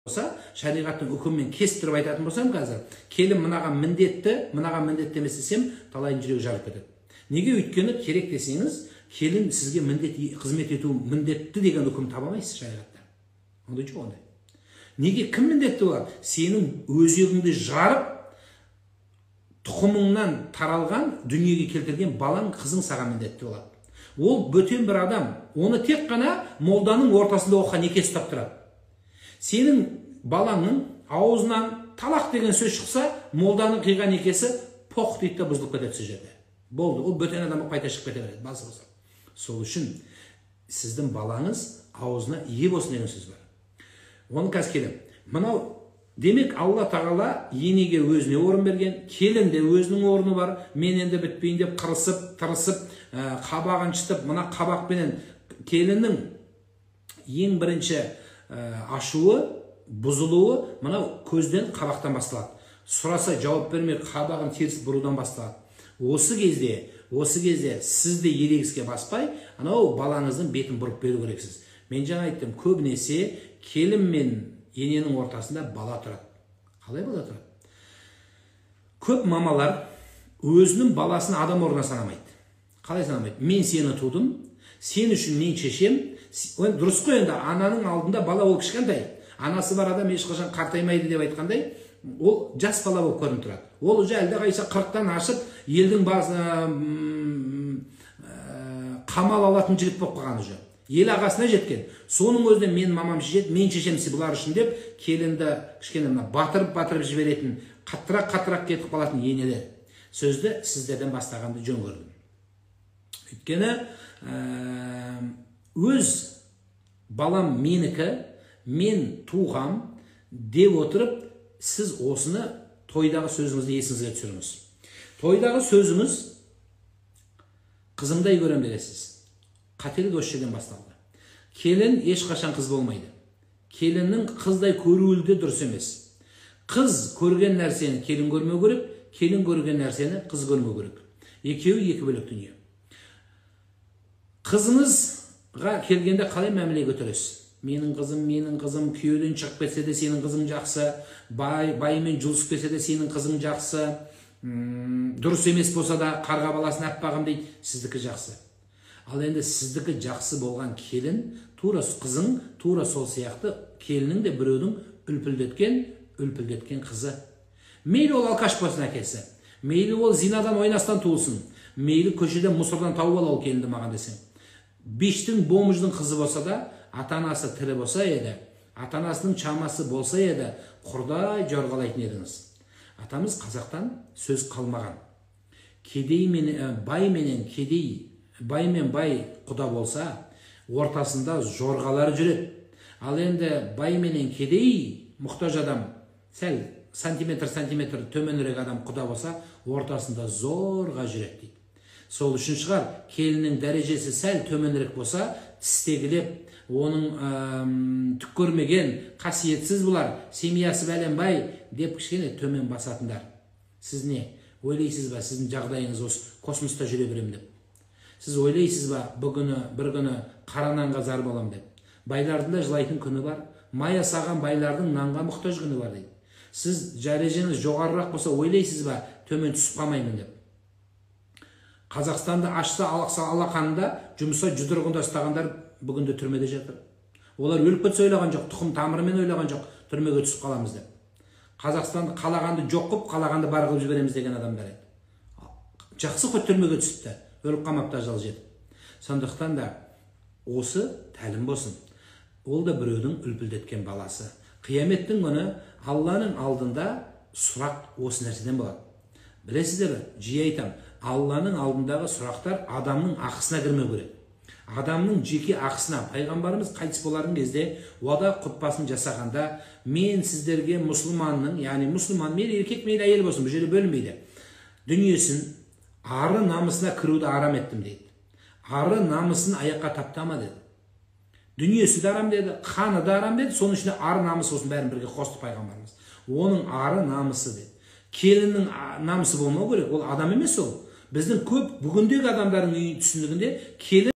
болса, шариғаттың үкімімен кестіріп айтатын болсам қазір, келін мынаған міндетті емес десем, талайын жүрегі жарып кетеді. Неге? Өйткені керек десеңіз, келін сізге қызмет ету міндетті деген үкім таба алмайсыз шариғатта. Ондай жоқ ондай. Неге? Кім міндетті болады? Сенің өзегіңді жарып, тұқымыңнан таралған, дүниеге келтірген балаң, қызың саған міндетті болады. Ол бөтен бір адам. Оны тек қана молданың ортасында оқыған некесі ұстап тұрады. Сенің балаңның аузынан талақ деген сөз шықса, молданың қиған некесі поқ дейді де бұзылып кетеді сол жерде. Болды, ол бөтен адам қайта шығып кете береді, басы болса. Сол үшін сіздің балаңыз аузына ие болсын деген сөз бар. Оны қазір келем. Мынау демек Алла тағала енеге өзіне орын берген, келінде өзінің орны бар. Мен енді бітпейін деп қырысып, тырысып, қабағын шытып, мына қабақпенен келіннің ең бірінші ашуы, бұзылуы мынау көзден, қабақтан басталады. Сұраса жауап бермей қабағын теріс бұрудан басталады. Осы кезде сізді ерегіске баспай, анау балаңыздың бетін бұрып беру керексіз. Мен жаңа айттым, көбінесе келін мен ененің ортасында бала тұрады. Қалай бала тұрады? Көп мамалар өзінің баласын адам орнына санамайды. Қалай санамайды? Мен сені тудым, сен үшін мен шешем. Дұрыс қой, енді ананың алдында бала ол кішкентай. Анасы бар адам ешқашан қартаймайды деп айтқандай, ол жас бала болып көрініп тұрады. Ол уже әлде қайса 40-тан ашып, елдің қамал алатын жігіт болып қалған уже. Ел ағасына жеткен. Соның өзінде мен мамам шешеді, мен шешемсі бұлар үшін деп, келінді кішкене батырып жіберетін, қаттырақ кетіп қалатын енелер. Сөзді сіздерден бастағанды жөн көрдім. Өйткені өз балам менікі, мен туғам деп отырып, сіз осыны тойдағы сөзіңізді есіңізге түсіріңіз. Тойдағы сөзіңіз қызымдай көрем дересіз. Қателік осы жерден басталды. Келін ешқашан қыз болмайды. Келіннің қыздай көруілі де дұрыс емес. Қыз көрген нәрсені келін көрмеу керек, келін көрген нәрсені қыз көрмеу керек. Екеуі екі бөлек дүние. Қызыңызға келгенде қалай мәміле көтересіз? Менің қызым күйеуден шығып кетсе де сенің қызың жақсы, байымен жұлысып кетсе де сенің қызың жақсы, дұрыс емес болса да қарға баласын аппағым дейді, сіздікі жақсы. Ал енді сіздікі жақсы болған келін, қызың тура сол сияқты келінің де біреудің үлпілдеткен қызы. Мейлі ол алқаш болсын әкесі, мейлі ол зинадан ойнастан туылсын, мейлі көшеден мұсырдан тауып ал келінді маған десең. Бештің бомыждың қызы болса да, ата-анасы тірі болса еді, ата-анасының чамасы болса еді, құрдай жорғалайтын едіңіз. Атамыз қазақтан сөз қалмаған. Бай мен бай құда болса, ортасында жорғалар жүреді. Ал енді бай менен кедей, мұқтаж адам, сәл сантиметр төменірек адам құда болса, ортасында зорға жүреді дейді. Сол үшін шығар, келінің дәрежесі сәл төменірек болса, тістегілеп, оның түк көрмеген, қасиетсіз бұлар, семьясы бәленбай деп кішкене төмен басатындар. Сіз не? Ойлайсыз ба, сіздің жағдайыңыз осы космоста жүре берем деп? Сіз ойлайсыз ба, бір күні қара нанға зар болам деп? Байлардың да жылайтын күні бар, мая саған байлардың нанға мұқтаж күні бар дейді. Сіз дәрежеңіз жоғарырақ болса, ойлайсыз ба, төмен түсіп қалмаймын деп? Қазақстанды ашса алақанында жұмыса жұдырығында ұстағандар бүгінде түрмеде жатыр. Олар өліп кетсе ойлаған жоқ, тұқым тамырымен ойлаған жоқ, түрмеге түсіп қаламыз деп. Қазақстанды қалағанды жоқ қып, қалағанды бар қылып жібереміз деген адамдар еді. Жақсы қой түрмеге түсіпті, өліп қалмапты ажал жетіп. Сондықтан да осы тәлім болсын. Ол да біреудің үлпілдеткен баласы. Қияметтің күні Алланың алдында сұрақ осы нәрседен болады. Білесіздер, жиі айтам, Алланың алдындағы сұрақтар адамның ақысына кірмеу керек. Адамның жеке ақысына. Пайғамбарымыз қайтыс боларын кезде уада құтпасын жасағанда, мен сіздерге мұсылманның, яғни мұсылман, мейлі еркек, мейлі әйел болсын, бұл жерде бөлінбейді, дүниесін, ары намысына кіруді арам еттім дейді. Ары намысын аяққа таптама деді. Дүниесі де арам деді, қаны да арам деді, соның ішінде ары намысы болсын, бәрін бірге қосты пайғамбарымыз. Оның ары намысы деді. Келіннің намысы болмау керек, ол адам емес ол. Біздің көп бүгіндегі адамдардың түсінігінде келін